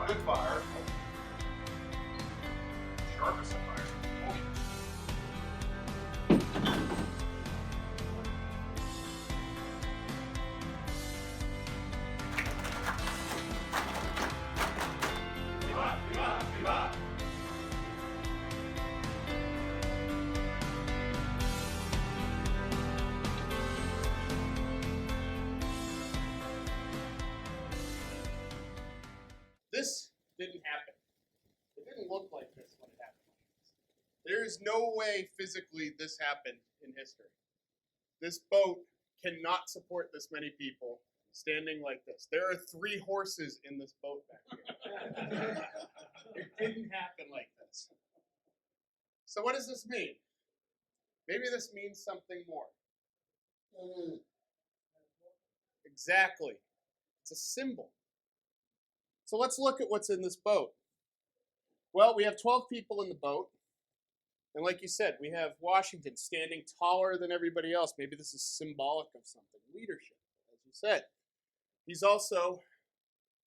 Good fire. Sharpest of fire. Oh, yeah. This didn't happen. It didn't look like this when it happened. There is no way physically this happened in history. This boat cannot support this many people standing like this. There are 3 horses in this boat back here. It didn't happen like this. So what does this mean? Maybe this means something more. Exactly. It's a symbol. So let's look at what's in this boat. Well, we have 12 people in the boat. And like you said, we have Washington standing taller than everybody else. Maybe this is symbolic of something. Leadership, as you said. He's also,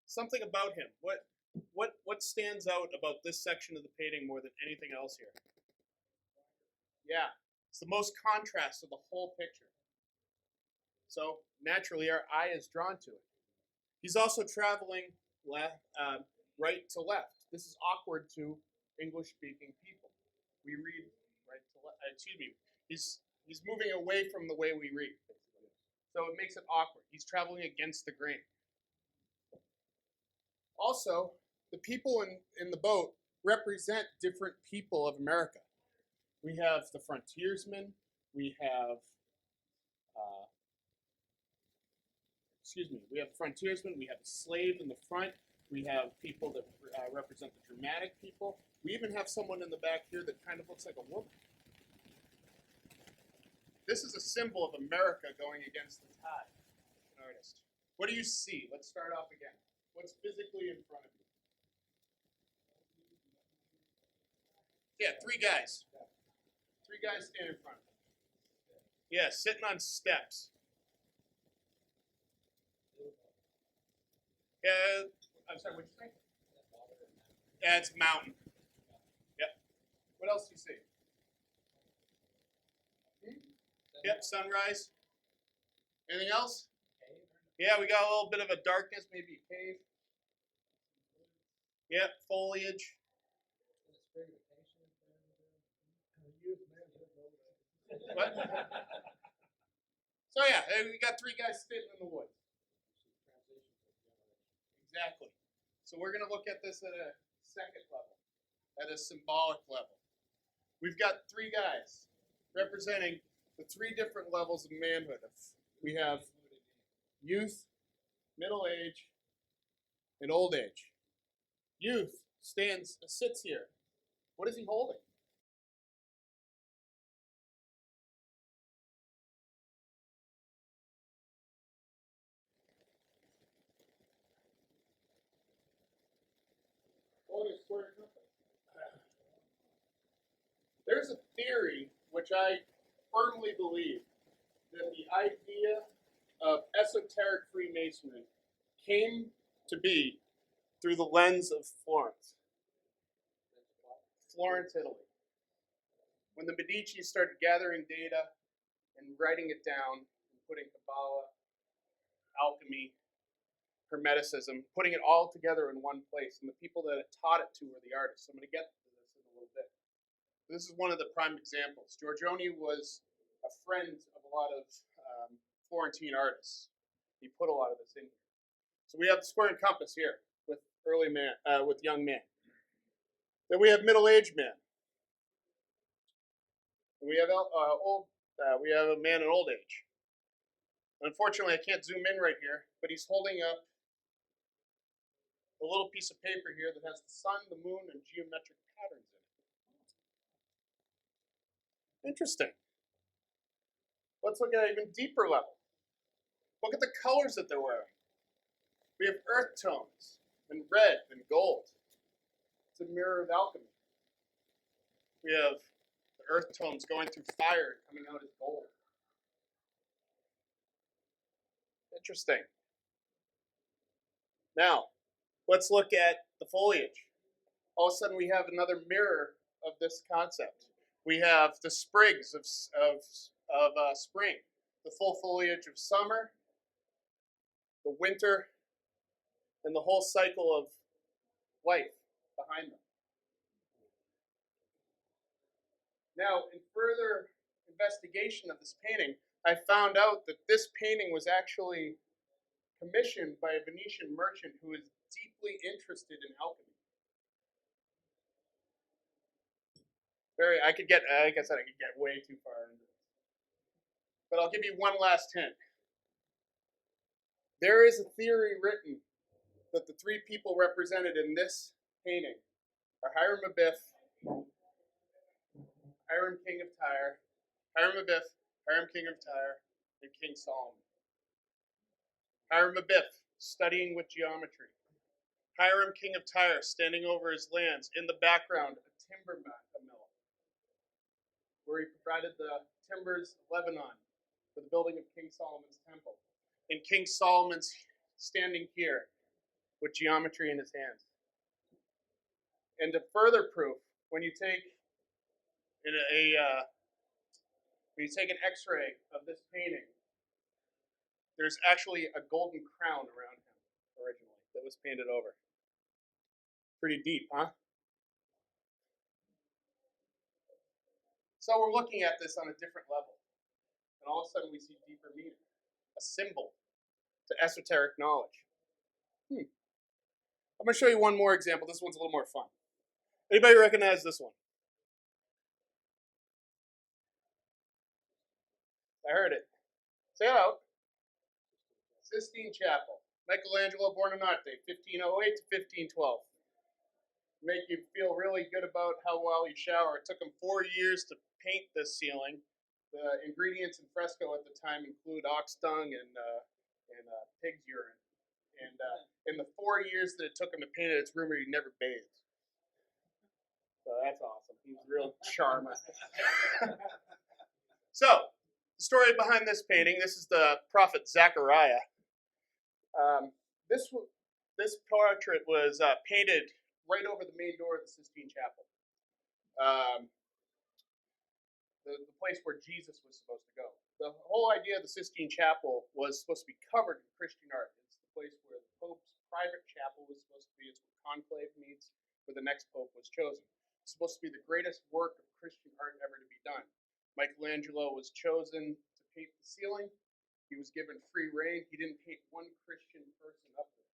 something about him. What stands out about this section of the painting more than anything else here? Yeah, it's the most contrast of the whole picture. So naturally our eye is drawn to it. He's also traveling right to left. This is awkward to English-speaking people. We read right to left. He's moving away from the way we read. So it makes it awkward. He's traveling against the grain. Also, the people in the boat represent different people of America. We have the frontiersmen. We have we have frontiersmen, we have a slave in the front, we have people that represent the dramatic people. We even have someone in the back here that kind of looks like a woman. This is a symbol of America going against the tide. An artist. What do you see? Let's start off again. What's physically in front of you? Yeah, 3 guys. 3 guys stand in front of you. Yeah, sitting on steps. Yeah, I'm sorry, what'd you say? Yeah, it's a mountain. Yep. What else do you see? Yep, sunrise. Anything else? Yeah, we got a little bit of a darkness, maybe a cave. Yep, foliage. What? So yeah, we got 3 guys sitting in the woods. Exactly. So we're going to look at this at a second level, at a symbolic level. We've got 3 guys representing the 3 different levels of manhood. We have youth, middle age, and old age. Youth sits here. What is he holding? Holding a square compass. There's a theory, which I firmly believe, that the idea of esoteric Freemasonry came to be through the lens of Florence. Florence, Italy. When the Medici started gathering data and writing it down, and putting Kabbalah, alchemy, Hermeticism, putting it all together in one place, and the people that it taught it to were the artists. So I'm going to get to this in a little bit. This is one of the prime examples. Giorgione was a friend of a lot of Florentine artists. He put a lot of this in here. So we have the square and compass here with with young man. Then we have middle-aged man. And we have we have a man in old age. Unfortunately, I can't zoom in right here, but he's holding up a little piece of paper here that has the sun, the moon, and geometric patterns in it. Interesting. Let's look at an even deeper level. Look at the colors that they're wearing. We have earth tones, and red, and gold. It's a mirror of alchemy. We have the earth tones going through fire, coming out as gold. Interesting. Now, Let's look at the foliage. All of a sudden, we have another mirror of this concept. We have the sprigs of spring, the full foliage of summer, the winter, and the whole cycle of life behind them. Now, in further investigation of this painting, I found out that this painting was actually commissioned by a Venetian merchant who is deeply interested in alchemy. I could get, like I said, I could get way too far into this. But I'll give you one last hint. There is a theory written that the three people represented in this painting are Hiram Abiff, Hiram King of Tyre, Hiram Abiff, Hiram King of Tyre, and King Solomon. Hiram Abiff, studying with geometry. Hiram King of Tyre, standing over his lands. In the background, a timber mill, where he provided the timbers of Lebanon for the building of King Solomon's temple. And King Solomon's standing here with geometry in his hands. And to further proof, when you take an X-ray of this painting, there's actually a golden crown around him originally that was painted over. Pretty deep, huh? So we're looking at this on a different level. And all of a sudden we see deeper meaning. A symbol to esoteric knowledge. I'm going to show you one more example. This one's a little more fun. Anybody recognize this one? I heard it. Say it out. Sistine Chapel. Michelangelo Buonarroti, 1508 to 1512. Make you feel really good about how well you shower. It took him 4 years to paint this ceiling. The ingredients in fresco at the time include ox dung and pig's urine. And in the 4 years that it took him to paint it, it's rumored he never bathed. So that's awesome. He's real charming. So, the story behind this painting, this is the prophet Zechariah. This portrait was painted right over the main door of the Sistine Chapel. The place where Jesus was supposed to go. The whole idea of the Sistine Chapel was supposed to be covered in Christian art. It's the place where the Pope's private chapel was supposed to be. It's where conclave meets, where the next Pope was chosen. It's supposed to be the greatest work of Christian art ever to be done. Michelangelo was chosen to paint the ceiling. He was given free reign. He didn't paint one Christian person up there.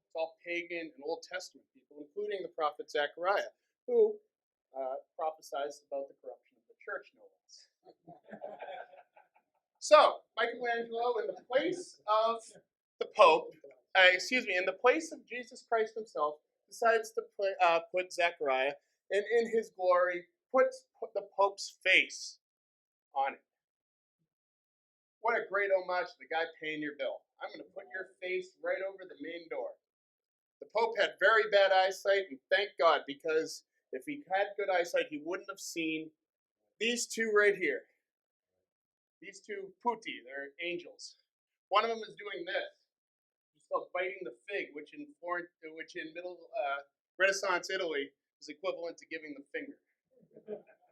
It's all pagan and Old Testament people, including the prophet Zechariah, who prophesied about the corruption of the church, no less. So, Michelangelo, in the place of the Pope, in the place of Jesus Christ himself, decides to put Zechariah, and in his glory, put the Pope's face on it. What a great homage to the guy paying your bill. I'm going to put your face right over the main door. The Pope had very bad eyesight, and thank God, because if he had good eyesight, he wouldn't have seen these two right here. These two putti, they're angels. One of them is doing this. It's called biting the fig, which in middle Renaissance Italy is equivalent to giving the finger.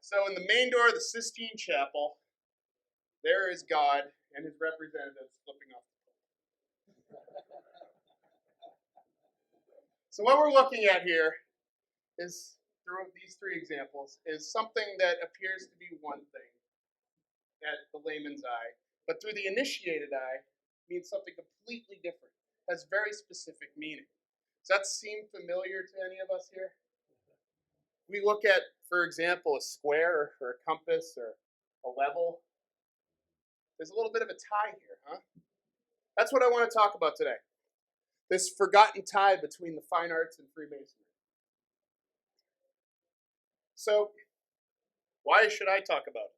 So in the main door of the Sistine Chapel, there is God and his representatives flipping off the Pope. So what we're looking at here is, through these three examples, is something that appears to be one thing at the layman's eye, but through the initiated eye means something completely different, has very specific meaning. Does that seem familiar to any of us here? We look at, for example, a square or a compass or a level. There's a little bit of a tie here, huh? That's what I want to talk about today. This forgotten tie between the fine arts and Freemasonry. So, why should I talk about it?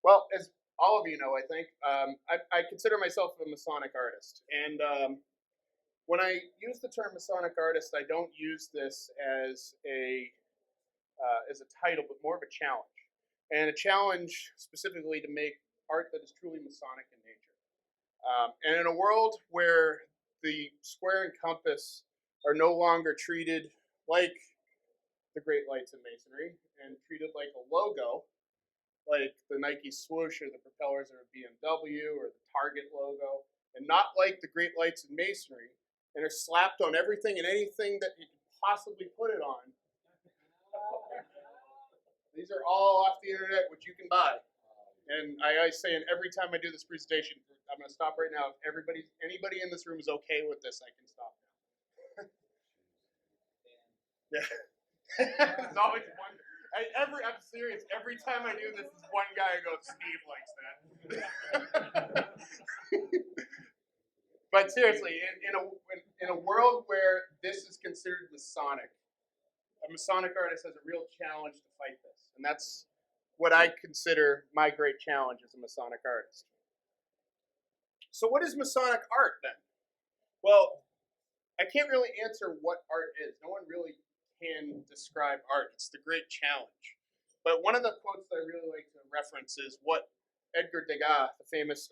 Well, as all of you know, I think, I consider myself a Masonic artist. And when I use the term Masonic artist, I don't use this as a title, but more of a challenge. And a challenge specifically to make art that is truly Masonic in nature. And in a world where the square and compass are no longer treated like the Great Lights in Masonry and treated like a logo, like the Nike swoosh or the propellers of a BMW or the Target logo, and not like the Great Lights in Masonry, and are slapped on everything and anything that you could possibly put it on. These are all off the internet, which you can buy. And I say, and every time I do this presentation, I'm going to stop right now. If anybody in this room is okay with this, I can stop now. Yeah. There's always one. I'm serious. Every time I do this, there's one guy who goes, Steve likes that. But seriously, in a world where this is considered Masonic, a Masonic artist has a real challenge to fight this. And that's what I consider my great challenge as a Masonic artist. So what is Masonic art then? Well, I can't really answer what art is. No one really can describe art. It's the great challenge. But one of the quotes that I really like to reference is what Edgar Degas, the famous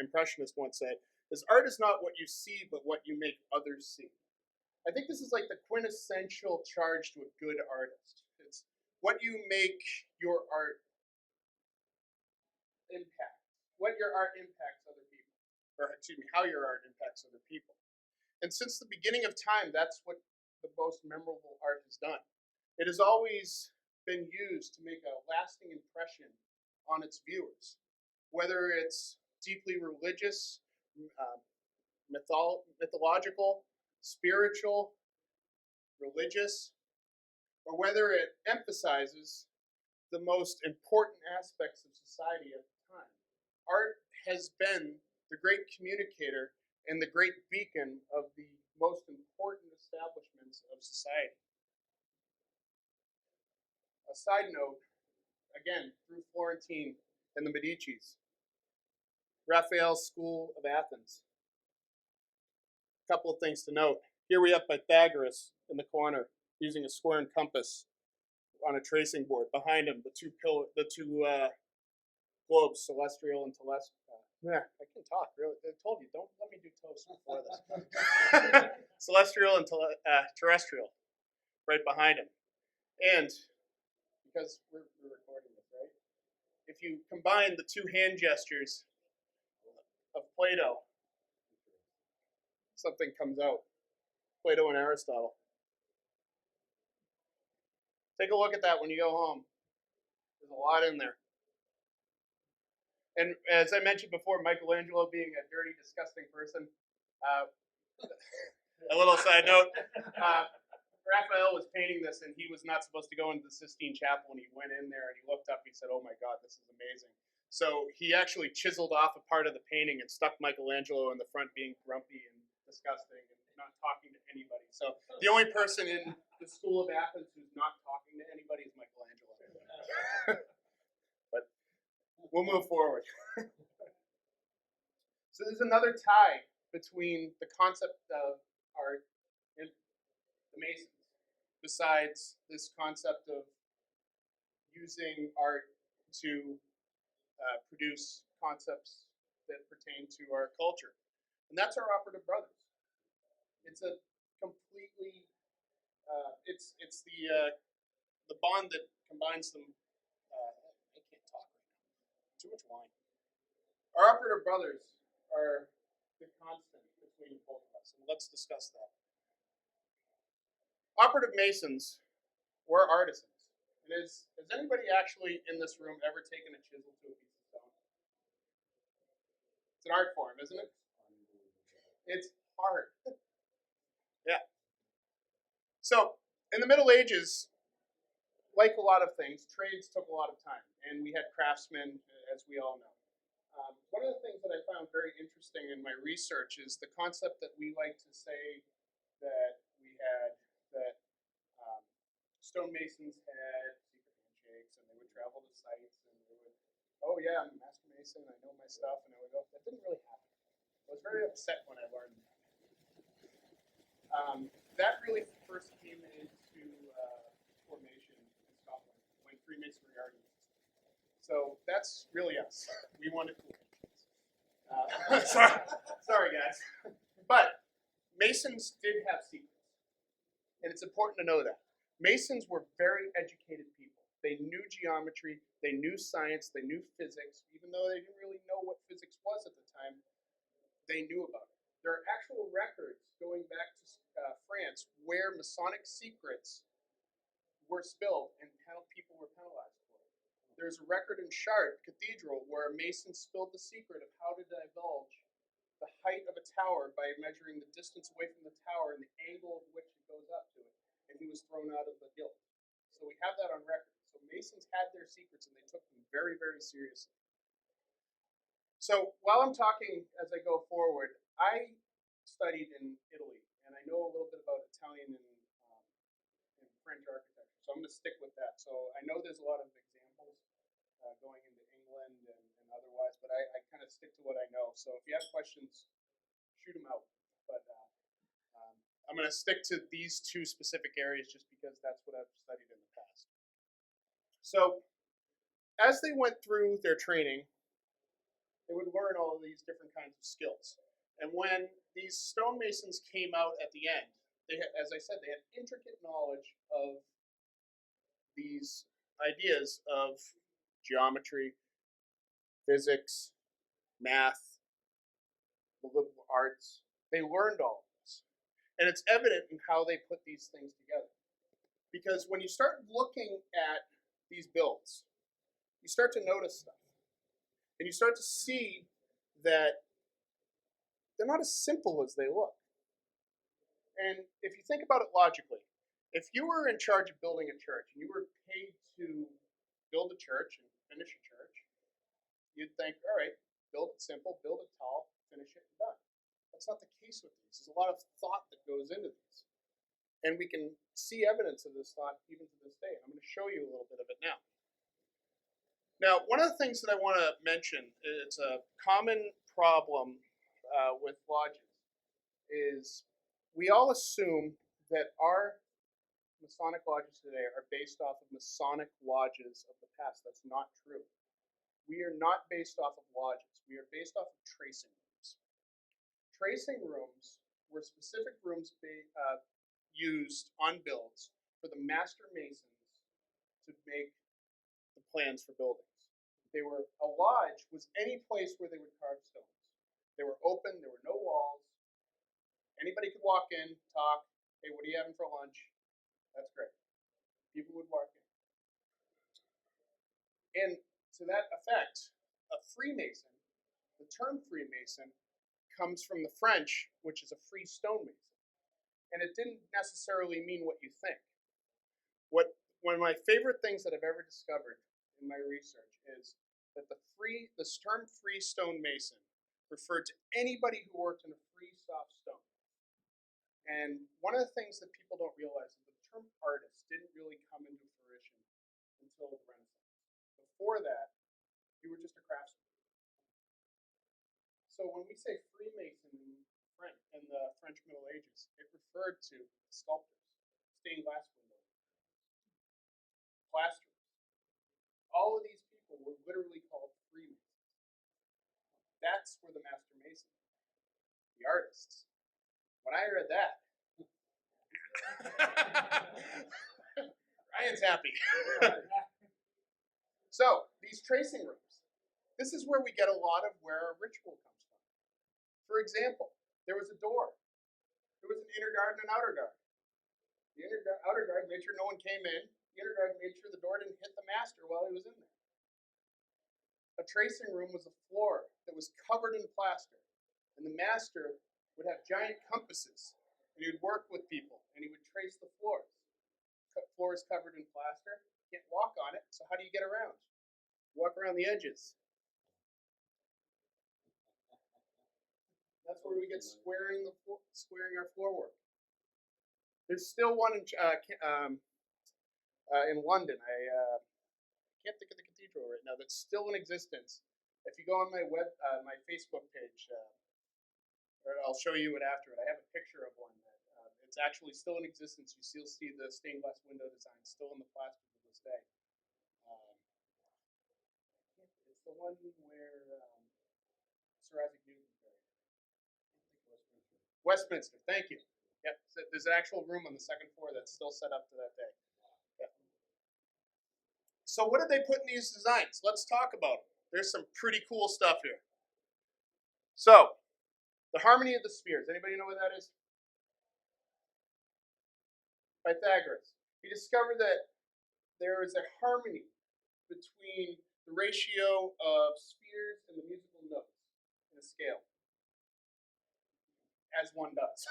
impressionist, once said, is art is not what you see, but what you make others see. I think this is like the quintessential charge to a good artist. It's what you make your art impact, what your art impacts other people, or excuse me, how your art impacts other people. And since the beginning of time, that's what the most memorable art has done. It has always been used to make a lasting impression on its viewers, whether it's deeply religious, mythological, spiritual, religious, or whether it emphasizes the most important aspects of society at the time. Art has been the great communicator and the great beacon of the most important establishments of society. A side note, again, through Florentine and the Medicis, Raphael's School of Athens. A couple of things to note. Here we have Pythagoras in the corner using a square and compass on a tracing board. Behind him, the two globes, celestial and telestial. Yeah, I can talk. Really, I told you, don't let me do toast before this. Celestial and terrestrial, right behind him. And because we're recording this, right? If you combine the two hand gestures of Plato, something comes out. Plato and Aristotle. Take a look at that when you go home. There's a lot in there. And as I mentioned before, Michelangelo being a dirty, disgusting person. A little side note. Raphael was painting this, and he was not supposed to go into the Sistine Chapel, and he went in there, and he looked up, and he said, oh my God, this is amazing. So he actually chiseled off a part of the painting and stuck Michelangelo in the front being grumpy and disgusting and not talking to anybody. So the only person in the School of Athens who's not talking to anybody is Michelangelo. But we'll move forward. So there's another tie between the concept of art and the Masons, besides this concept of using art to produce concepts that pertain to our culture. And that's our Operative Brothers. It's a completely, it's the bond that combines them. I can't talk right now. Too much wine. Our Operative Brothers are the constant between both of us, and let's discuss that. Operative Masons were artisans. And has anybody actually in this room ever taken a chisel to a piece of stone? It's an art form, isn't it? It's hard. Yeah. So, in the Middle Ages, like a lot of things, trades took a lot of time, and we had craftsmen, as we all know. One of the things that I found very interesting in my research is the concept that we like to say that we had, that stonemasons had secret handshakes, and they would travel to sites, and they would, oh yeah, I'm a master mason, I know my stuff, and I would go, that didn't really happen. I was very upset when I learned that. That really first came into formation in Scotland when Freemasonry already existed. So that's really us. We wanted to. Sorry guys. But Masons did have secrets, and it's important to know that. Masons were very educated people. They knew geometry, they knew science, they knew physics. Even though they didn't really know what physics was at the time, they knew about it. There are actual records going back to France where Masonic secrets were spilled and people were penalized for it. There's a record in Chartres Cathedral where a Mason spilled the secret of how to divulge the height of a tower by measuring the distance away from the tower and the angle of which it goes up to it, and he was thrown out of the guild. So we have that on record. So Masons had their secrets and they took them very, very seriously. So while I'm talking as I go forward, I studied in Italy, and I know a little bit about Italian and French architecture. So I'm going to stick with that. So I know there's a lot of examples going into England and otherwise, but I kind of stick to what I know. So if you have questions, shoot them out. But I'm going to stick to these two specific areas just because that's what I've studied in the past. So as they went through their training, they would learn all of these different kinds of skills. And when these stonemasons came out at the end, they had, as I said, they had intricate knowledge of these ideas of geometry, physics, math, the liberal arts. They learned all of this. And it's evident in how they put these things together. Because when you start looking at these builds, you start to notice stuff. And you start to see that they're not as simple as they look. And if you think about it logically, if you were in charge of building a church and you were paid to build a church and finish a church, you'd think, all right, build it simple, build it tall, finish it, and done. That's not the case with these. There's a lot of thought that goes into these. And we can see evidence of this thought even to this day. And I'm going to show you a little bit of it now. Now, one of the things that I want to mention, it's a common problem with lodges, is we all assume that our Masonic lodges today are based off of Masonic lodges of the past. That's not true. We are not based off of lodges. We are based off of tracing rooms. Tracing rooms were specific rooms used on builds for the master masons to make the plans for buildings. They were, a lodge was any place where they would carve stones. They were open, there were no walls. Anybody could walk in, talk, hey, what are you having for lunch? That's great. People would walk in. And to that effect, a Freemason, the term Freemason, comes from the French, which is a free stonemason. And it didn't necessarily mean what you think. One of my favorite things that I've ever discovered in my research is that the term free stonemason referred to anybody who worked in a free soft stone. And one of the things that people don't realize is that the term artist didn't really come into fruition until the Renaissance. Before that, you were just a craftsman. So when we say Freemason in the French Middle Ages, it referred to sculptors, stained glass windows, plasterers. All of these people were literally called Freemasons. That's where the Master Mason is, the artists. When I read that, Ryan's happy. So, these tracing rooms. This is where we get a lot of where our ritual comes from. For example, there was a door. There was an inner guard and an outer guard. The outer guard made sure no one came in. The inner guard made sure the door didn't hit the master while he was in there. A tracing room was a floor that was covered in plaster. And the master would have giant compasses. And he would work with people. And he would trace the floors. Floors covered in plaster. You can't walk on it. So how do you get around? Walk around the edges. That's where we get squaring our floor work. There's still one in London. I can't think of the cathedral right now. That's still in existence. If you go on my my Facebook page, or I'll show you it after it. I have a picture of one that it's actually still in existence. You still see the stained glass window design still in the plaster to this day. It's the one where Sir Isaac Newton's buried. Westminster, thank you. Yep, so there's an actual room on the second floor that's still set up to that day. Yep. So what did they put in these designs? Let's talk about them. There's some pretty cool stuff here. So, the harmony of the spheres. Anybody know what that is? Pythagoras. He discovered that there is a harmony between the ratio of spheres and the musical notes in a scale. As one does.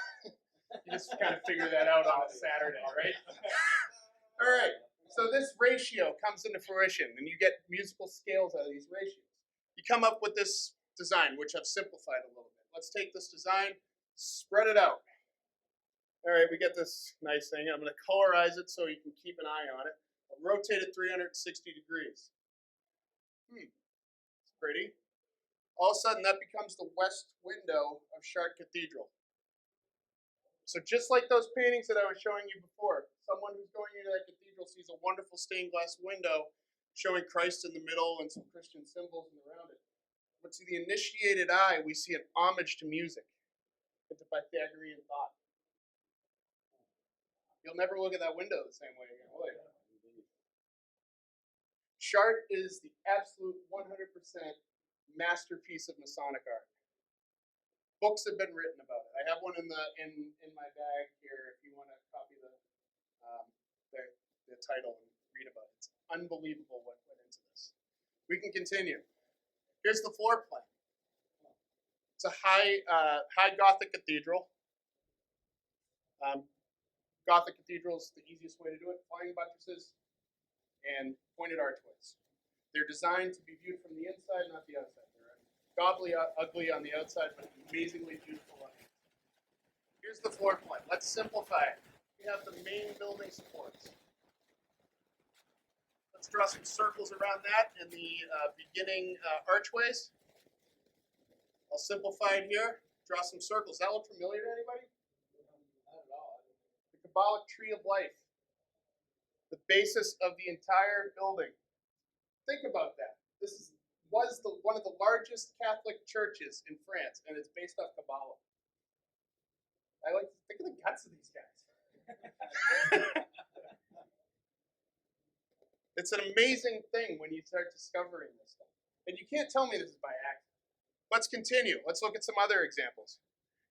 You just kind of figure that out on a Saturday, right? All right. So this ratio comes into fruition, and you get musical scales out of these ratios. You come up with this design, which I've simplified a little bit. Let's take this design, spread it out. All right, we get this nice thing. I'm going to colorize it so you can keep an eye on it. I'll rotate it 360 degrees. It's pretty. All of a sudden, that becomes the west window of Chartres Cathedral. So just like those paintings that I was showing you before, someone who's going into that cathedral sees a wonderful stained glass window showing Christ in the middle and some Christian symbols around it. But to the initiated eye, we see an homage to music and to Pythagorean thought. You'll never look at that window the same way again, will you? Chartres is the absolute 100% masterpiece of Masonic art. Books have been written about it. I have one in my bag here if you want to copy the title and read about it. It's unbelievable what went into this. We can continue. Here's the floor plan. It's a high Gothic cathedral. Gothic cathedral is the easiest way to do it. Flying buttresses and pointed archways. They're designed to be viewed from the inside, not the outside. Godly ugly on the outside, but amazingly beautiful on the inside. Here's the floor plan. Let's simplify it. We have the main building supports. Let's draw some circles around that in the beginning archways. I'll simplify it here. Draw some circles. Does that look familiar to anybody? Not at all. The Kabbalic tree of life. The basis of the entire building. Think about that. This was one of the largest Catholic churches in France, and it's based off Kabbalah. I like to think of the guts of these guys. It's an amazing thing when you start discovering this stuff. And you can't tell me this is by accident. Let's continue. Let's look at some other examples.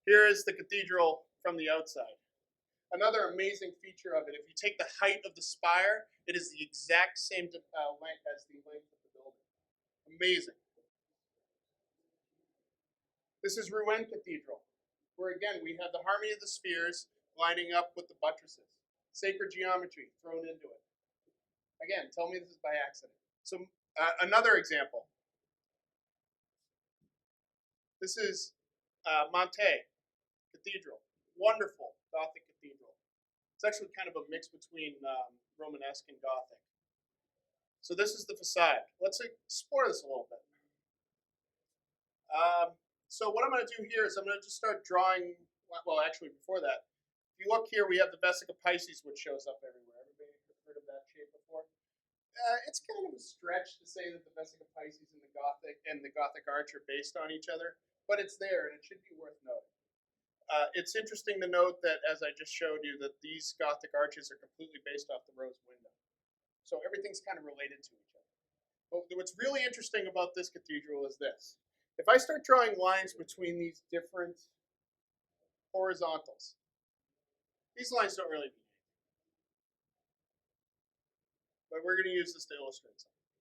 Here is the cathedral from the outside. Another amazing feature of it, if you take the height of the spire, it is the exact same length as the length of the building. Amazing. This is Rouen Cathedral, where again we have the harmony of the spheres lining up with the buttresses. Sacred geometry thrown into it. Again, tell me this is by accident. So another example. This is Monte Cathedral. Wonderful Gothic cathedral. It's actually kind of a mix between Romanesque and Gothic. So this is the facade. Let's explore this a little bit. So what I'm going to do here is I'm going to just start drawing, well actually before that, if you look here we have the Vesica Piscis which shows up everywhere. Everybody heard of that shape before? It's kind of a stretch to say that the Vesica Piscis and the Gothic arch are based on each other, but it's there and it should be worth noting. It's interesting to note that as I just showed you that these Gothic arches are completely based off the rose window. So everything's kind of related to each other. But what's really interesting about this cathedral is this. If I start drawing lines between these different horizontals, these lines don't really mean anything. But we're going to use this to illustrate something.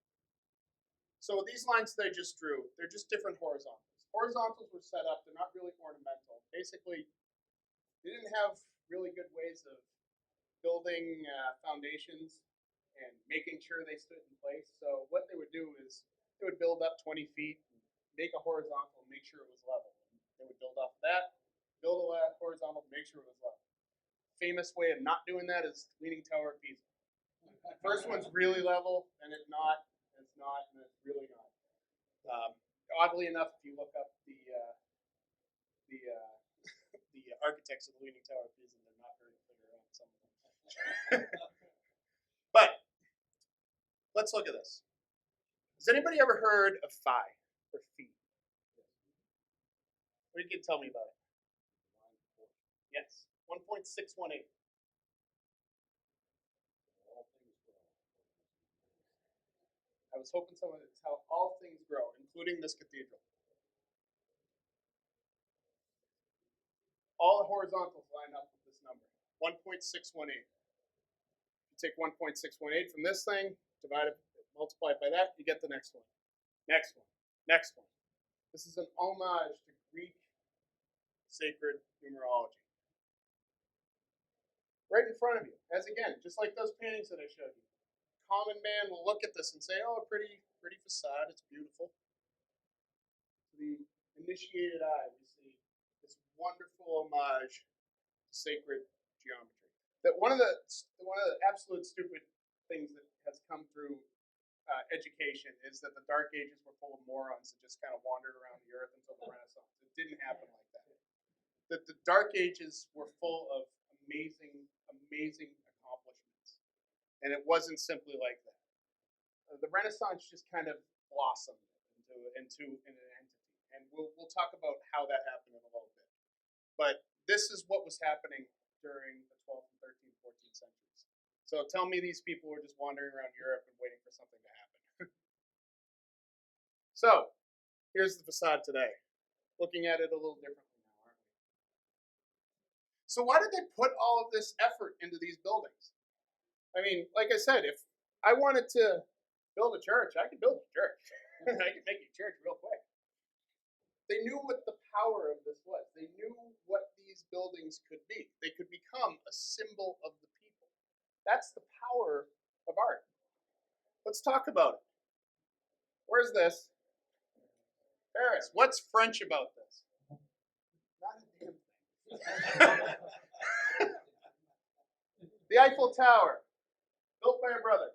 So these lines that I just drew, they're just different horizontals. Horizontals were set up, they're not really ornamental. Basically, they didn't have really good ways of building foundations and making sure they stood in place. So what they would do is they would build up 20 feet, make a horizontal, and make sure it was level. They would build off that, build a horizontal, make sure it was level. Famous way of not doing that is Leaning Tower of Pisa. The first one's really level, and it's not, and it's really not. Oddly enough, if you look up the architects of the Leaning Tower of Pisa, they're not very clear on some of them. But let's look at this. Has anybody ever heard of phi or phi? What can you tell me about it? Yes, 1.618. I was hoping someone would tell all things grow, including this cathedral. All the horizontals line up with this number, 1.618. You take 1.618 from this thing, divide it, multiply it by that, you get the next one. Next one. Next one. This is an homage to Greek sacred numerology. Right in front of you, as again, just like those paintings that I showed you. Common man will look at this and say, oh, pretty facade, it's beautiful. The initiated eye, you see this wonderful homage to sacred geometry. That one of the absolute stupid things that has come through education is that the Dark Ages were full of morons that just kind of wandered around the earth until the Renaissance. It didn't happen like that. That the Dark Ages were full of amazing accomplishments, and it wasn't simply like that. The Renaissance just kind of blossomed into an entity, and we'll talk about how that happened in a little bit. But this is what was happening during the 12th and 13th, 14th centuries. So tell me these people were just wandering around Europe and waiting for something to happen. So here's the facade today. Looking at it a little differently now, aren't we? So why did they put all of this effort into these buildings? I mean, like I said, if I wanted to build a church, I could build a church. I could make a church real quick. They knew what the power of this was. They knew what these buildings could be. They could become a symbol of the people. That's the power of art. Let's talk about it. Where's this? Paris. What's French about this? Not a damn thing. The Eiffel Tower, built by a brother.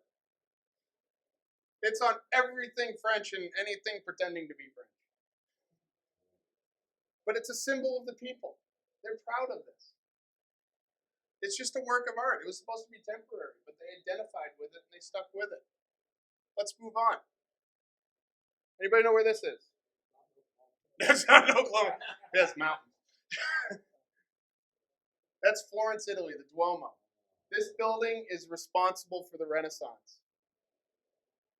It's on everything French and anything pretending to be French. But it's a symbol of the people. They're proud of this. It's just a work of art. It was supposed to be temporary, but they identified with it and they stuck with it. Let's move on. Anybody know where this is? That's not Oklahoma. Yes, mountains. That's Florence, Italy, the Duomo. This building is responsible for the Renaissance.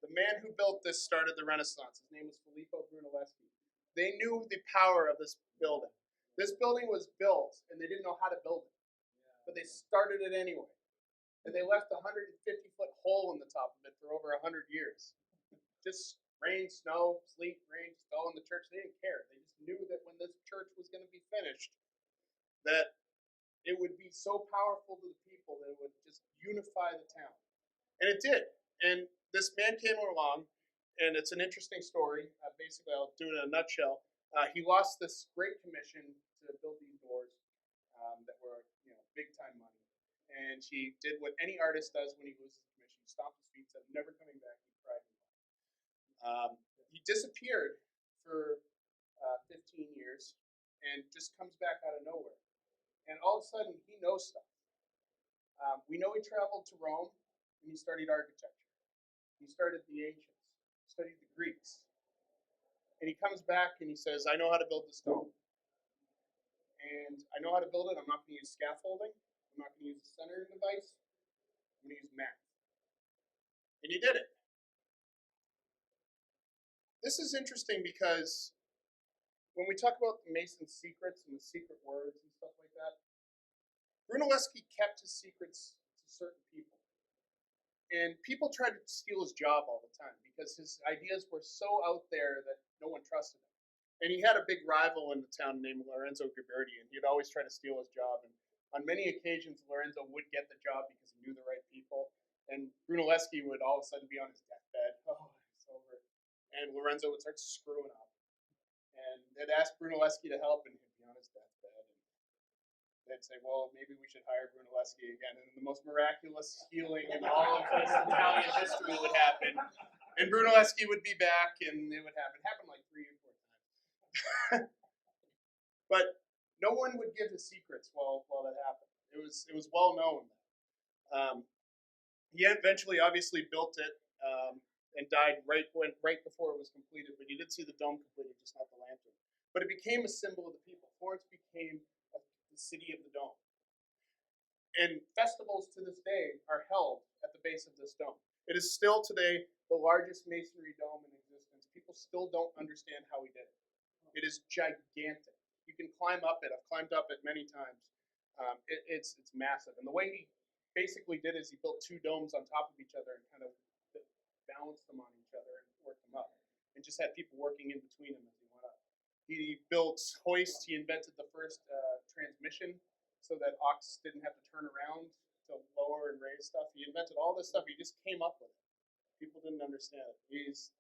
The man who built this started the Renaissance. His name was Filippo Brunelleschi. They knew the power of this building. This building was built, and they didn't know how to build it. But they started it anyway. And they left a 150-foot hole in the top of it for over 100 years. Just rain, snow, sleet, rain, just fell on the church. They didn't care. They just knew that when this church was going to be finished, that it would be so powerful to the people that it would just unify the town. And it did. And this man came along, and it's an interesting story. Basically, I'll do it in a nutshell. He lost this great commission to build these doors that were, big-time money. And he did what any artist does when he loses a commission. He stomped his feet, said, never coming back. He cried. He disappeared for 15 years and just comes back out of nowhere. And all of a sudden, he knows stuff. We know he traveled to Rome and he studied architecture. He studied the ancients, studied the Greeks. And he comes back and he says, I know how to build this dome. And I know how to build it. I'm not going to use scaffolding. I'm not going to use a centering device. I'm going to use math. And he did it. This is interesting because when we talk about the Mason's secrets and the secret words and stuff like that, Brunelleschi kept his secrets to certain people. And people tried to steal his job all the time because his ideas were so out there that no one trusted him. And he had a big rival in the town named Lorenzo Ghiberti, and he'd always try to steal his job. And on many occasions, Lorenzo would get the job because he knew the right people. And Brunelleschi would all of a sudden be on his deathbed. Oh, it's over. And Lorenzo would start screwing up. And they'd ask Brunelleschi to help, and he'd be on his deathbed. And they'd say, well, maybe we should hire Brunelleschi again. And the most miraculous healing in all of Italian history would happen. And Brunelleschi would be back, and it would happen. It happened like 3 or 4 times. But no one would give his secrets while that happened. It was well known. He eventually, obviously, built it and died right before it was completed. But you did see the dome completed, just not the lantern. But it became a symbol of the people. Florence became the City of the Dome. And festivals to this day are held at the base of this dome. It is still today the largest masonry dome in existence. People still don't understand how he did it. It is gigantic. You can climb up it. I've climbed up it many times. It's massive. And the way he basically did is he built two domes on top of each other and kind of balanced them on each other and worked them up. And just had people working in between them as he went up. He built hoists. He invented the first transmission so that ox didn't have to turn around to lower and raise stuff. He invented all this stuff. He just came up with it. People didn't understand it. He's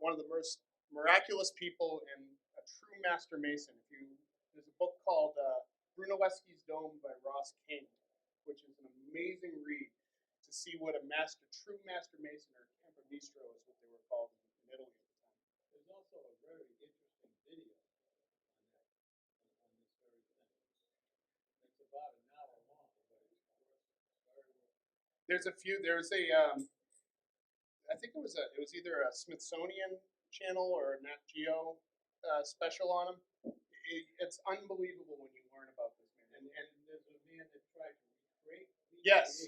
one of the most miraculous people and a true master mason. There's a book called Brunelleschi's Dome by Ross King, which is an amazing read to see what a true master mason, or campanistro is what they were called in Italy at the time. There's also a very interesting video on this very thing. It's about an hour long, but it's very well. There's a few. There was I think it was either a Smithsonian channel or a Nat Geo special on him. It's unbelievable when you learn about this man. And there's a man that tried to recreate. Yes.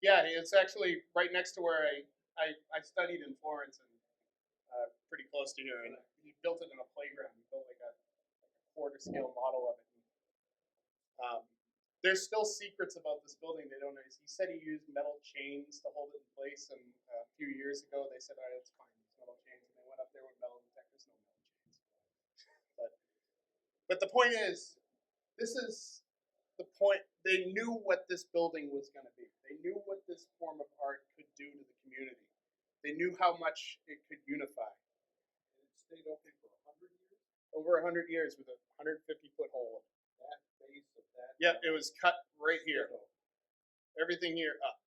Yeah, it's actually right next to where I studied in Florence, and pretty close to here. And he built it in a playground. He built like a quarter scale model of it. There's still secrets about this building they don't know. He said he used metal chains to hold it in place, and a few years ago they said, "All right, it's fine, it's metal chains," and they went up there with metal detectors, no metal chains. But the point is, this is the point. They knew what this building was going to be. They knew what this form of art could do to the community. They knew how much it could unify. And it stayed open for 100 years? Over 100 years with a 150-foot hole. That base of that? Yep, it was cut right here. Everything here up.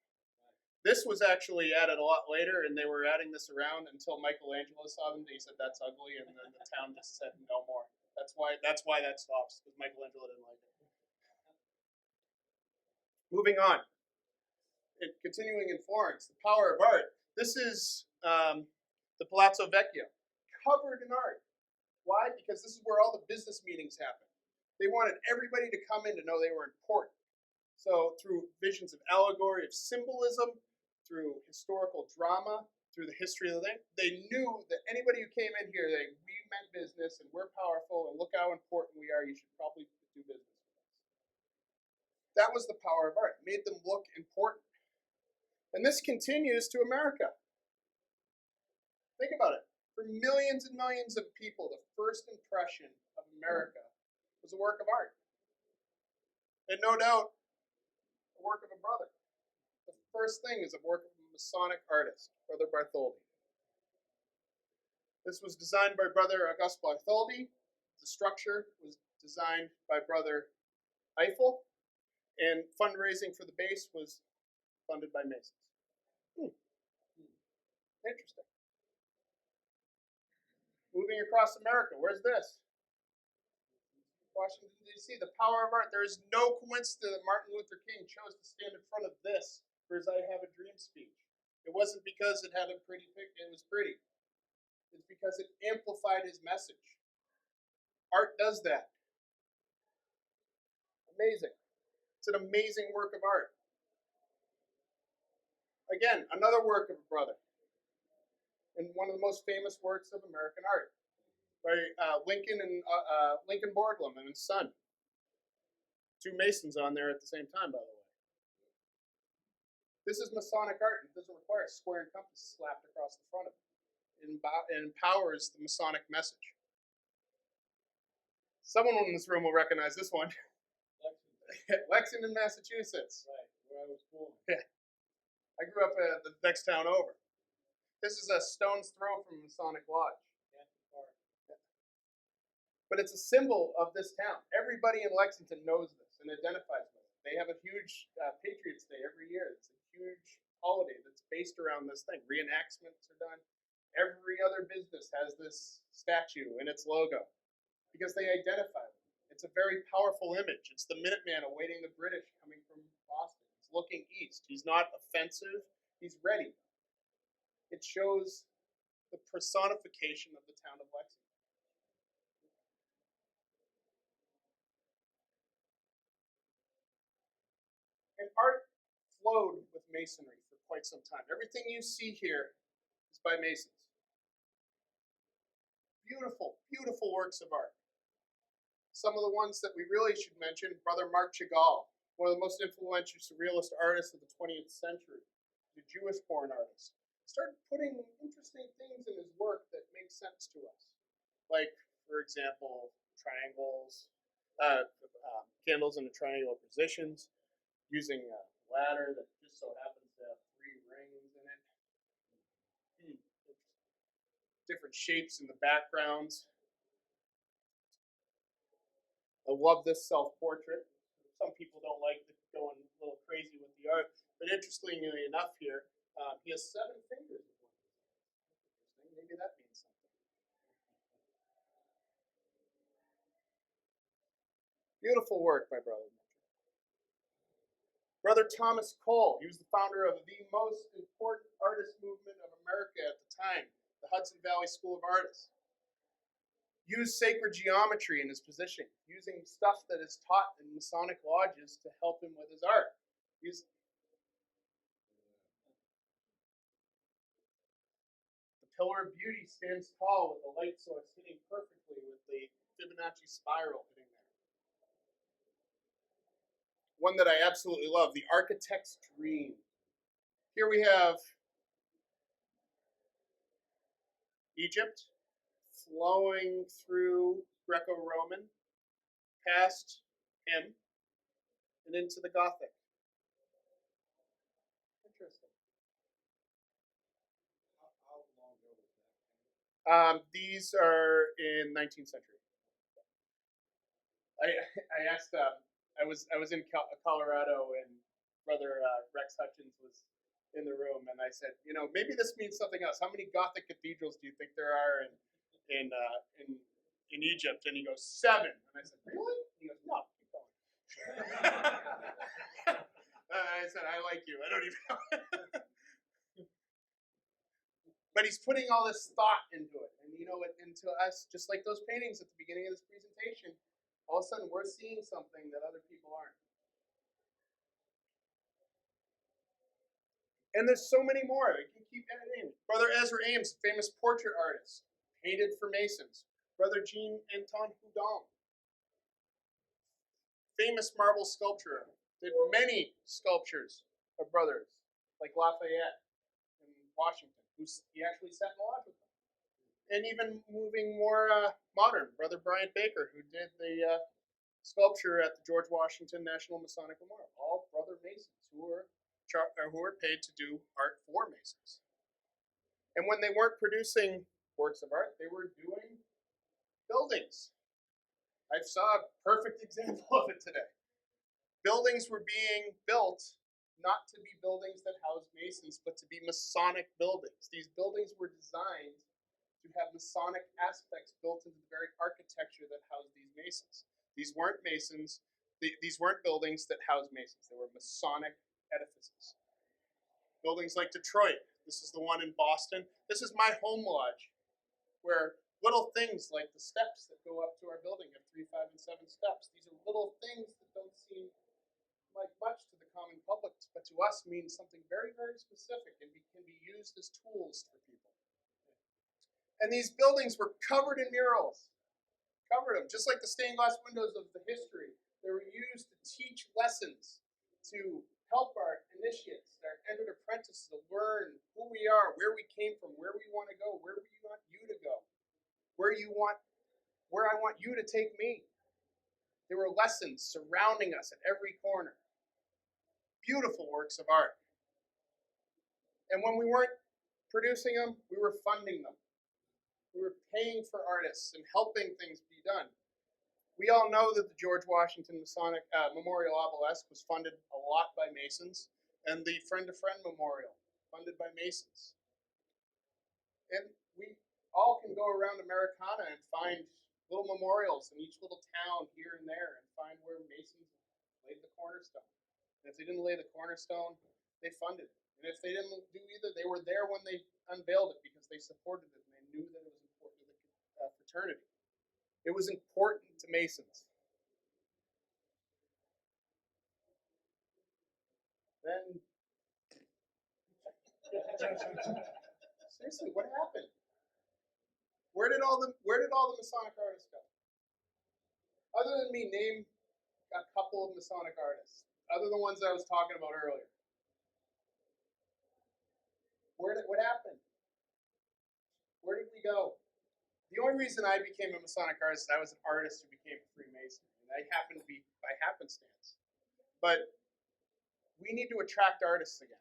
This was actually added a lot later, and they were adding this around until Michelangelo saw them. He said, "That's ugly," and then the town just said, "No more." That's why that stops, because Michelangelo didn't like it. Moving on. Continuing in Florence, the power of art. This is the Palazzo Vecchio, covered in art. Why? Because this is where all the business meetings happen. They wanted everybody to come in to know they were important. So through visions of allegory, of symbolism, through historical drama, through the history of the thing, they knew that anybody who came in here, we meant business and we're powerful and look how important we are. You should probably do business with us. That was the power of art. It made them look important. And this continues to America. Think about it. For millions and millions of people, the first impression of America was a work of art. And no doubt, a work of a brother. The first thing is a work of a Masonic artist, Brother Bartholdi. This was designed by Brother August Bartholdi. The structure was designed by Brother Eiffel. And fundraising for the base was funded by Masons. Interesting. Moving across America, where's this? Washington, D.C., the power of art. There is no coincidence that Martin Luther King chose to stand in front of this for his I Have a Dream speech. It wasn't because it had a pretty picture, it was pretty. It's because it amplified his message. Art does that. Amazing. It's an amazing work of art. Again, another work of a brother. And one of the most famous works of American art by Lincoln Borglum and his son. Two Masons on there at the same time, by the way. This is Masonic art. It doesn't require a square and compass slapped across the front of it. It empowers the Masonic message. Someone in this room will recognize this one. Lexington, Massachusetts. Right, where I was born. Yeah. I grew up at the next town over. This is a stone's throw from Masonic Lodge. Yeah. But it's a symbol of this town. Everybody in Lexington knows this and identifies with it. They have a huge Patriots Day every year. It's a huge holiday that's based around this thing. Reenactments are done. Every other business has this statue in its logo because they identify with it. It's a very powerful image. It's the Minuteman awaiting the British coming from Boston. He's looking east. He's not offensive. He's ready. It shows the personification of the town of Lexington. flowed with masonry for quite some time. Everything you see here is by Masons. Beautiful, beautiful works of art. Some of the ones that we really should mention, Brother Marc Chagall, one of the most influential surrealist artists of the 20th century, the Jewish-born artist, started putting interesting things in his work that make sense to us. Like, for example, triangles, candles in the triangular positions, using a ladder that just so happens to have 3 rings in it. Different shapes in the backgrounds. I love this self-portrait. Some people don't like going a little crazy with the art, but interestingly enough here, he has 7 fingers. Interesting. Maybe that means something. Beautiful work by Brother. Brother Thomas Cole, he was the founder of the most important artist movement of America at the time, the Hudson Valley School of Artists. Used sacred geometry in his position, using stuff that is taught in Masonic lodges to help him with his art. The Pillar of Beauty stands tall with the light source hitting perfectly with the Fibonacci spiral hitting there. One that I absolutely love, the Architect's Dream. Here we have Egypt flowing through Greco-Roman, past him, and into the Gothic. Interesting. How long ago was that? These are in 19th century. I asked. I was in Colorado, and Brother Rex Hutchins was in the room, and I said, maybe this means something else. How many Gothic cathedrals do you think there are in Egypt? And he goes, 7. And I said, really? He goes, no, keep going. I said, I like you. I don't even know. But he's putting all this thought into it, and into us, just like those paintings at the beginning of this presentation. All of a sudden, we're seeing something that other people aren't. And there's so many more. I can keep adding. Brother Ezra Ames, famous portrait artist, painted for Masons. Brother Jean-Antoine Houdon, famous marble sculptor, did many sculptures of brothers, like Lafayette in Washington, he actually sat in the lodge with them. And even moving more modern, Brother Bryant Baker, who did the sculpture at the George Washington National Masonic Memorial. All brother Masons who were paid to do art for Masons. And when they weren't producing works of art, they were doing buildings. I saw a perfect example of it today. Buildings were being built not to be buildings that housed Masons, but to be Masonic buildings. These buildings were designed to have Masonic aspects built into the very architecture that housed these Masons. These weren't Masons. These weren't buildings that housed Masons. They were Masonic edifices. Buildings like Detroit. This is the one in Boston. This is my home lodge, where little things like the steps that go up to our building have 3, 5, and 7 steps. These are little things that don't seem like much to the common public, but to us means something very, very specific and can be used as tools for people. And these buildings were covered in murals. Covered them, just like the stained glass windows of the history. They were used to teach lessons, to help our initiates, our entered apprentices to learn who we are, where we came from, where we want to go, where we want you to go, where I want you to take me. There were lessons surrounding us at every corner. Beautiful works of art. And when we weren't producing them, we were funding them. We were paying for artists and helping things be done. We all know that the George Washington Masonic Memorial Obelisk was funded a lot by Masons, and the Friend to Friend Memorial, funded by Masons. And we all can go around Americana and find little memorials in each little town here and there and find where Masons laid the cornerstone. And if they didn't lay the cornerstone, they funded it. And if they didn't do either, they were there when they unveiled it because they supported it and they knew that it was important to the fraternity. It was important to Masons. Then Seriously, what happened? Where did all the Masonic artists go? Other than me, name a couple of Masonic artists, other than the ones that I was talking about earlier. What happened? Where did we go? The only reason I became a Masonic artist is I was an artist who became a Freemason, and I happened to be by happenstance. But we need to attract artists again.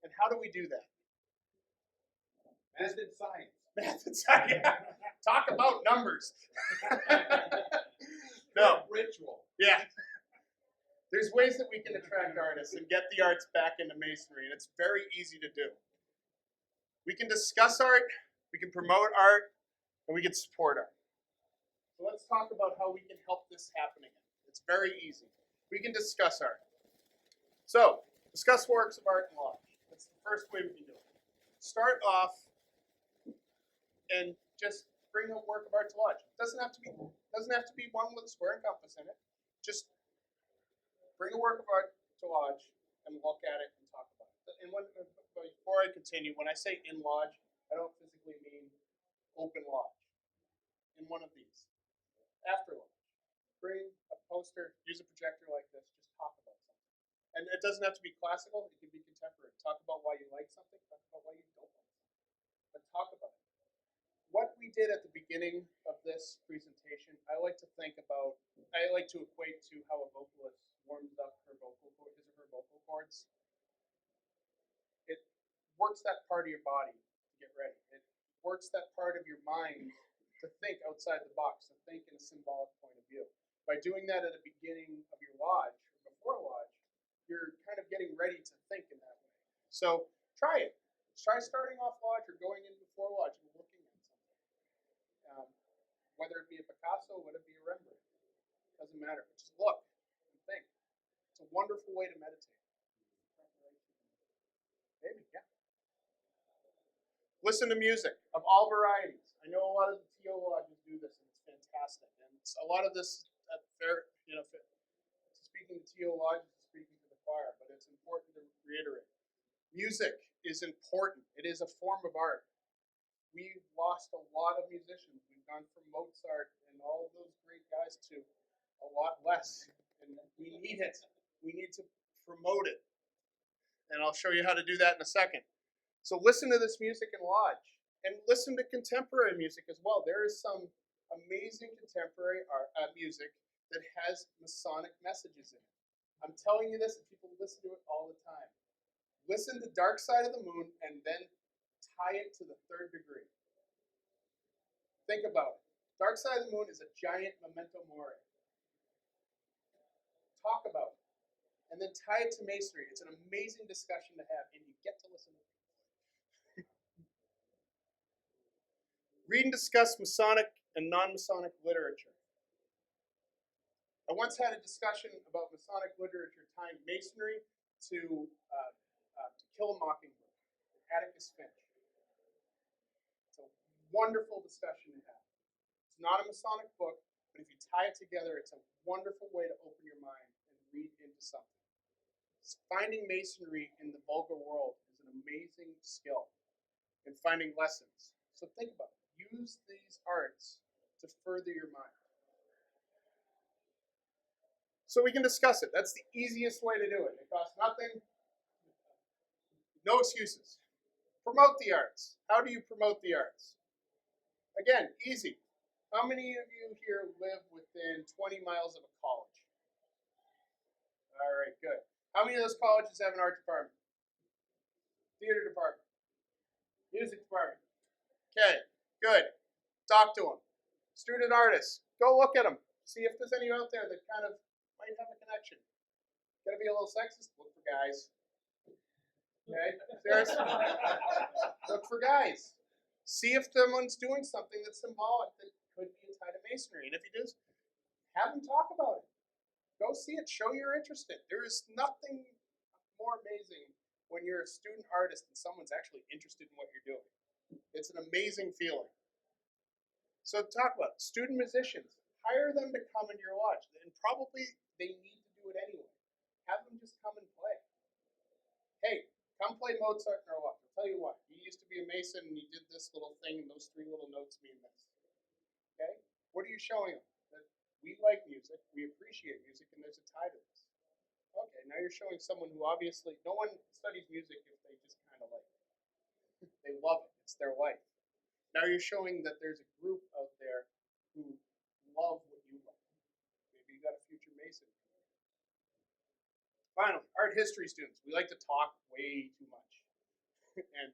And how do we do that? Math and science. Math and science. Talk about numbers. No. Ritual. Yeah. There's ways that we can attract artists and get the arts back into masonry, and it's very easy to do. We can discuss art, we can promote art, and we can support art. So let's talk about how we can help this happen again. It's very easy. We can discuss art. So, discuss works of art and lodge. That's the first way we can do it. Start off and just bring a work of art to lodge. It doesn't have to be one with a square and compass in it. Just bring a work of art to lodge and look at it and talk about it. And before I continue, when I say in lodge, I don't physically mean open lodge. In one of these. After lodge. Bring a poster, use a projector like this, just talk about something. And it doesn't have to be classical, it can be contemporary. Talk about why you like something, talk about why you don't like something. But talk about it. What we did at the beginning of this presentation, I like to equate to how a vocalist warms up his or her vocal cords. It works that part of your body to get ready. It works that part of your mind to think outside the box, to think in a symbolic point of view. By doing that at the beginning of your lodge, or before lodge, you're kind of getting ready to think in that way. So try it. Try starting off lodge or going in before lodge and looking at something. Whether it be a Picasso, whether it be a Rembrandt, doesn't matter. Just look and think. It's a wonderful way to meditate. Maybe, yeah. Listen to music of all varieties. I know a lot of the TO lodges do this, and it's fantastic. And a lot of this, speaking to TO lodges, speaking to the choir, but it's important to reiterate. Music is important. It is a form of art. We've lost a lot of musicians. We've gone from Mozart and all of those great guys to a lot less. And we need it. We need to promote it. And I'll show you how to do that in a second. So listen to this music in lodge. And listen to contemporary music as well. There is some amazing contemporary music that has Masonic messages in it. I'm telling you this, and people listen to it all the time. Listen to Dark Side of the Moon and then tie it to the third degree. Think about it. Dark Side of the Moon is a giant memento mori. Talk about it. And then tie it to masonry. It's an amazing discussion to have, and you get to listen to it. Read and discuss Masonic and non-Masonic literature. I once had a discussion about Masonic literature tying masonry to Kill a Mockingbird, Atticus Finch. It's a wonderful discussion to have. It's not a Masonic book, but if you tie it together, it's a wonderful way to open your mind and read into something. Finding masonry in the vulgar world is an amazing skill in finding lessons. So think about it. Use these arts to further your mind. So we can discuss it. That's the easiest way to do it. It costs nothing. No excuses. Promote the arts. How do you promote the arts? Again, easy. How many of you here live within 20 miles of a college? All right, good. How many of those colleges have an art department? Theater department? Music department? Okay, good. Talk to them. Student artists, go look at them. See if there's any out there that kind of might have a connection. Gonna be a little sexist? Look for guys. Okay? Seriously. Look for guys. See if someone's doing something that's symbolic that could be tied to masonry. And if he does, have them talk about it. Go see it. Show you're interested. There is nothing more amazing when you're a student artist and someone's actually interested in what you're doing. It's an amazing feeling. So talk about it. Student musicians. Hire them to come into your lodge. And probably they need to do it anyway. Have them just come and play. Hey, Come play Mozart in our lodge. I'll tell you what, you used to be a Mason and you did this little thing and those three little notes mean this. Okay? What are you showing them? That we like music, we appreciate music, and there's a tie to this. Okay, now you're showing someone who obviously, no one studies music if they just kind of like it. They love it. It's their life. Now you're showing that there's a group out there who love what you love. Maybe you got a future Mason. Finally, art history students. We like to talk way too much. And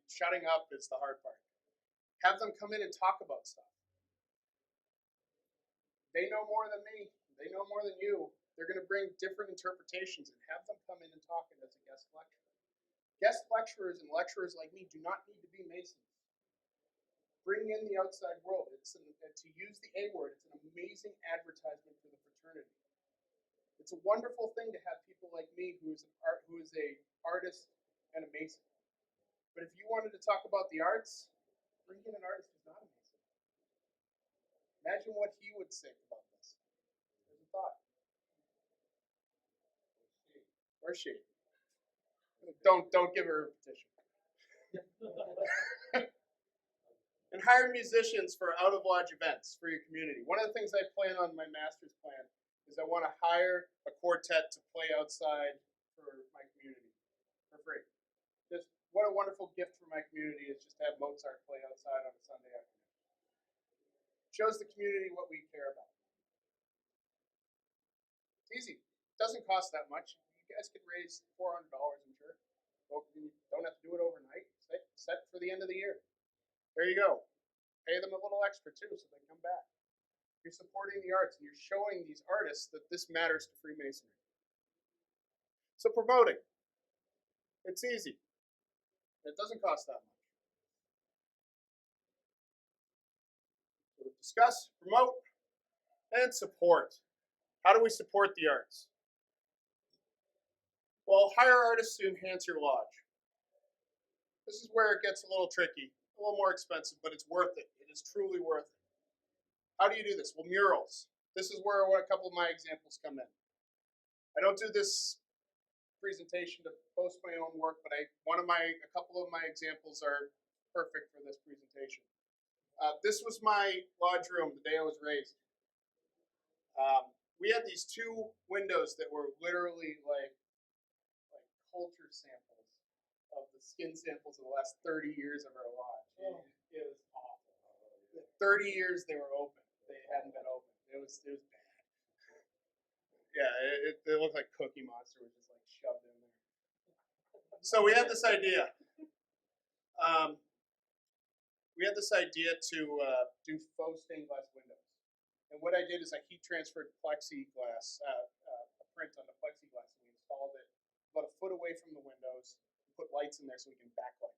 shutting up is the hard part. Have them come in and talk about stuff. They know more than me. They know more than you. They're going to bring different interpretations and have them come in and talk as a guest lecturer. Guest lecturers and lecturers like me do not need to be Masons. Bring in the outside world. To use the A word, it's an amazing advertisement for the fraternity. It's a wonderful thing to have people like me who is an artist and a Mason. But if you wanted to talk about the arts, bring in an artist who's not a Mason. Imagine what he would say about this. There's a thought. Or she. Don't give her a petition. And hire musicians for out-of-lodge events for your community. One of the things I plan on my master's plan is I want to hire a quartet to play outside for my community for free. Just what a wonderful gift for my community is just to have Mozart play outside on a Sunday afternoon. Shows the community what we care about. It's easy. It doesn't cost that much. You guys can raise $400 in church. You don't have to do it overnight. Set for the end of the year. There you go. Pay them a little extra too so they come back. You're supporting the arts and you're showing these artists that this matters to Freemasonry. So promoting. It's easy. It doesn't cost that much. So discuss, promote, and support. How do we support the arts? Well, hire artists to enhance your lodge. This is where it gets a little tricky, a little more expensive, but it's worth it. It is truly worth it. How do you do this? Well, murals. This is where a couple of my examples come in. I don't do this presentation to boast my own work, but a couple of my examples are perfect for this presentation. This was my lodge room the day I was raised. We had these two windows that were literally like culture samples of the skin samples of the last 30 years of our lodge. It was awful. 30 years they were open. They hadn't been open. It was bad. Yeah, it looked like Cookie Monster was just like shoved in there. So we had this idea. To do faux stained glass windows. And what I did is I heat transferred plexiglass, a print on the plexiglass, and we installed it about a foot away from the windows, put lights in there so we can backlight.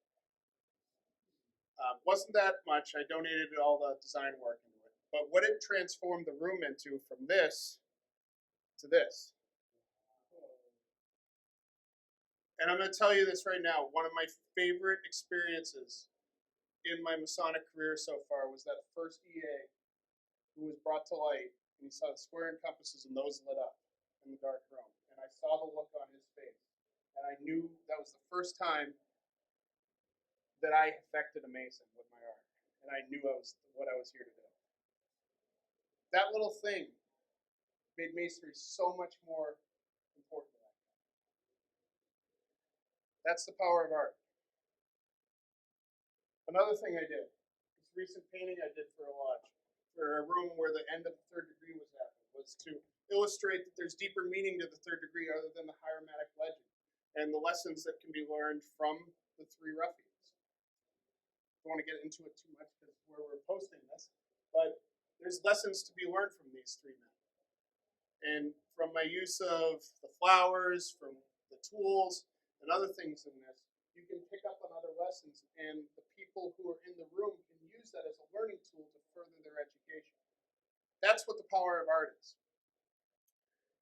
Wasn't that much. I donated all the design work into it. But what it transformed the room into from this to this. And I'm going to tell you this right now. One of my favorite experiences in my Masonic career so far was that first EA who was brought to light, and he saw the square and compasses and those lit up in the dark room. And I saw the look on his face. And I knew that was the first time that I affected a Mason with my art. And I knew what I was here to do. That little thing made Masonry so much more important to that. That's the power of art. Another thing I did, this recent painting I did for a lodge, for a room where the end of the third degree was happening, was to illustrate that there's deeper meaning to the third degree other than the hieroglyphic legend and the lessons that can be learned from the three ruffians. I don't want to get into it too much because we're posting this, but there's lessons to be learned from these three men. And from my use of the flowers, from the tools, and other things in this, you can pick up on other lessons, and the people who are in the room can use that as a learning tool to further their education. That's what the power of art is.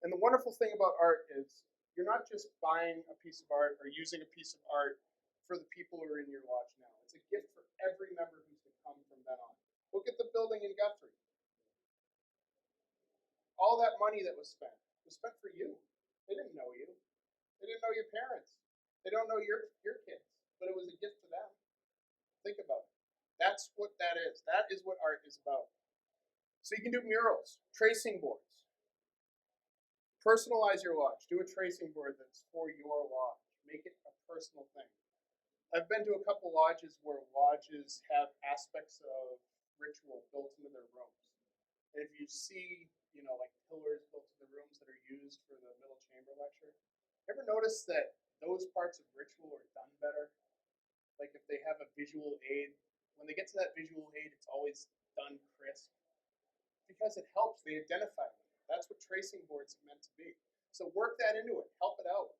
And the wonderful thing about art is you're not just buying a piece of art or using a piece of art for the people who are in your lodge now. It's a gift for every member who's to come from then on. Look at the building in Guthrie. All that money that was spent for you. They didn't know you. They didn't know your parents. They don't know your kids, but it was a gift to them. Think about it. That's what that is. That is what art is about. So you can do murals, tracing boards. Personalize your lodge. Do a tracing board that's for your lodge. Make it a personal thing. I've been to a couple lodges where lodges have aspects of ritual built into their rooms. And if you see, like pillars built into the rooms that are used for the middle chamber lecture, ever notice that those parts of ritual are done better? Like if they have a visual aid, when they get to that visual aid, it's always done crisp. Because it helps, they identify with it. That's what tracing boards are meant to be. So work that into it, help it out.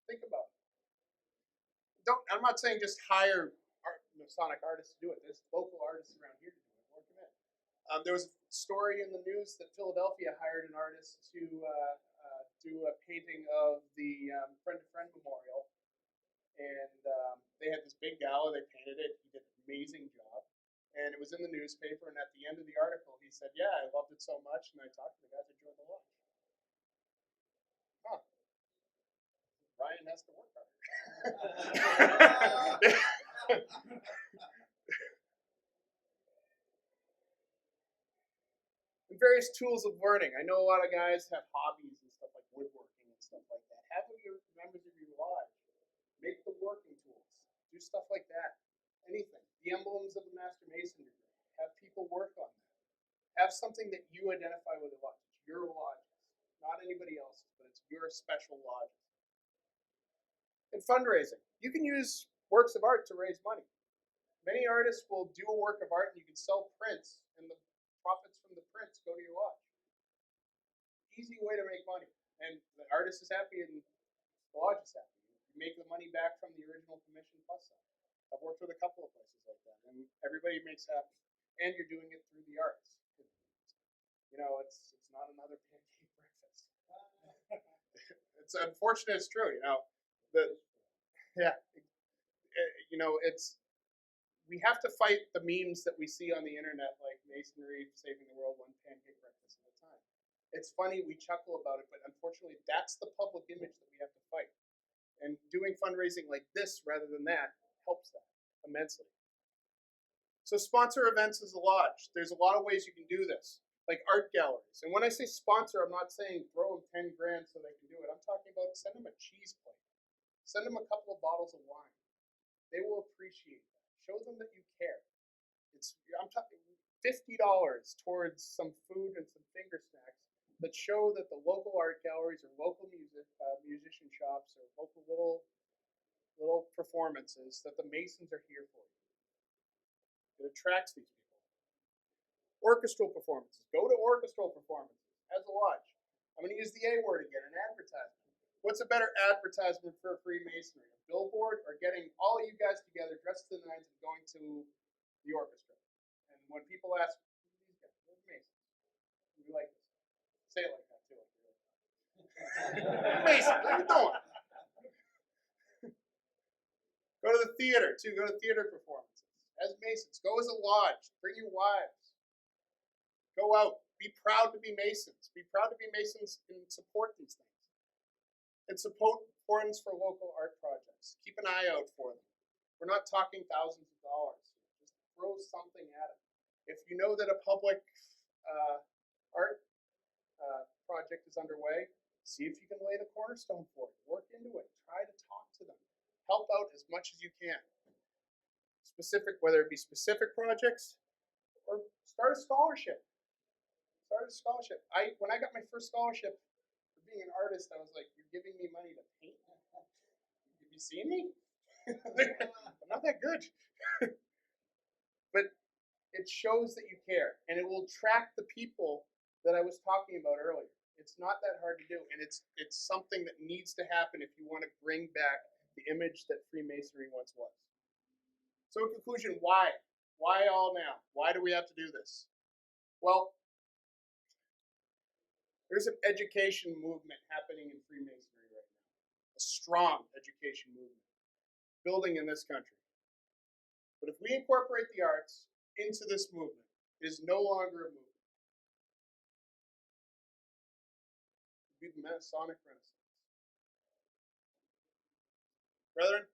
Think about it. I'm not saying just hire Masonic artists to do it. There's local artists around here to do it. Work them in. There was a story in the news that Philadelphia hired an artist to do a painting of the Friend to Friend Memorial. And they had this big gala, they painted it, he did an amazing job. And it was in the newspaper, and at the end of the article, he said, yeah, I loved it so much, and I talked to the guys that joined the lodge. Huh. Ryan has to work harder. And various tools of learning. I know a lot of guys have hobbies and stuff like woodworking and stuff like that. Have your members of your lodge make the working tools. Do stuff like that. Anything. The emblems of the Master Mason degree. Have people work on that. Have something that you identify with a lodge. It's your lodge. Not anybody else's, but it's your special lodge. And fundraising. You can use works of art to raise money. Many artists will do a work of art and you can sell prints, and the profits from the prints go to your lodge. Easy way to make money. And the artist is happy and the lodge is happy. You make the money back from the original commission plus some. I've worked with a couple of places like that, and everybody makes happy. And you're doing it through the arts. It's not another pancake breakfast. It's unfortunate, it's true. We have to fight the memes that we see on the internet, like masonry saving the world one pancake breakfast at a time. It's funny, we chuckle about it, but unfortunately, that's the public image that we have to fight. And doing fundraising like this rather than that helps that immensely. So sponsor events as a lodge. There's a lot of ways you can do this, like art galleries. And when I say sponsor, I'm not saying throw them 10 grand so they can do it. I'm talking about send them a cheese plate. Send them a couple of bottles of wine. They will appreciate that. Show them that you care. I'm talking $50 towards some food and some finger snacks that show that the local art galleries or local musician shops or local little performances that the Masons are here for you. It attracts these people. Orchestral performances. Go to orchestral performances as a lodge. I'm going to use the A word again, an advertisement. What's a better advertisement for Freemasonry? A billboard or getting all of you guys together dressed to the nines and going to the orchestra? And when people ask, who are these guys? They're Masons. We like this. Say it like that too. Masons, what are you doing? Go to the theater too. Go to theater performances. As Masons. Go as a lodge. Bring your wives. Go out. Be proud to be Masons. Be proud to be Masons and support these things. And support funds for local art projects. Keep an eye out for them. We're not talking thousands of dollars. Just throw something at it. If you know that a public art project is underway, see if you can lay the cornerstone for it. Work into it. Try to talk to them. Help out as much as you can. Whether it be specific projects or start a scholarship. When I got my first scholarship for being an artist, I was like, you're giving me money to paint? Have you seen me? I'm not that good. But it shows that you care, and it will attract the people that I was talking about earlier. It's not that hard to do, and it's something that needs to happen if you want to bring back the image that Freemasonry once was. So in conclusion, why? Why all now? Why do we have to do this? Well, there's an education movement happening in Freemasonry right now. A strong education movement building in this country. But if we incorporate the arts into this movement, it is no longer a movement. It would be the Masonic Renaissance. Brethren,